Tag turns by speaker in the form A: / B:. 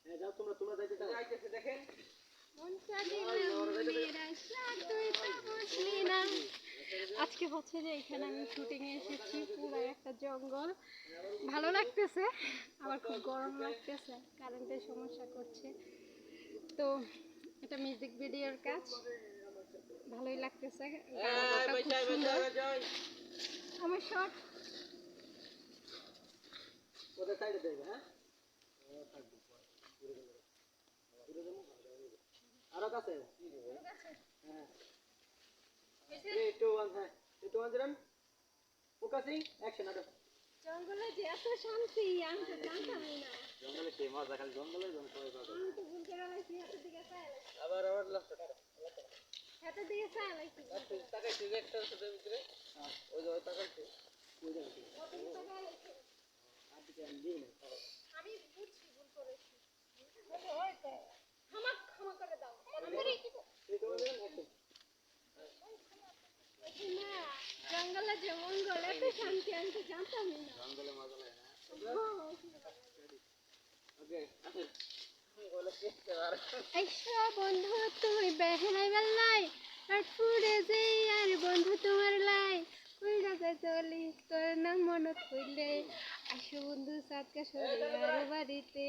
A: হ্যাঁ যাও তোমরা তোমরা যাইতে চাও
B: যাইতেছে দেখেন
C: আজকে হচ্ছে যে এখানে আমি শুটিং এ এসেছি, পুরো একটা জঙ্গল। ভালো লাগতেছে, আবার খুব গরম লাগতেছে, কারেন্টের সমস্যা করছে। তো এটা মিউজিক ভিডিওর কাজ, ভালোই লাগতেছে। গানটা খুব সুন্দর। আমার শট
A: ওদের সাইডে দেবে। হ্যাঁ আরো কাছে হ্যাঁ 3 2 1 হ্যাঁ 3 2 1 0 ফোকাসিং অ্যাকশন আরো
C: জঙ্গলে যে এত শান্তি আমি তো জানতামই না।
A: জঙ্গলে কে মজা খালি জঙ্গলে জন সবাই পাবে
C: আমি তো ভুল করে আইছি, হাতের দিকে চাইলাম,
B: আবার লাস্ট
C: হাতের দিকে চাইলাম।
B: তাকাইছে যে একটা সাথে ভিতরে ওই যে তাকাইছে
A: কই যাবে আর দিকে দিয়ে না
C: আমি বুঝছি ভুল করেছি, হয়তো ক্ষমা ক্ষমা করে দাও। না জঙ্গলে যে মঙ্গল এত শান্তি আমি তো জানতামই না।
A: জঙ্গলে মজা লাগে না ওকে
C: আইসা বন্ধু তুমি বেহেলাই বেলাই আর ফুরে যেই আর বন্ধু তোমার লাই কই রাজা চলি তোর নাম মনত কইলে আইসো বন্ধু সাতকা সরে আর বাড়িতে।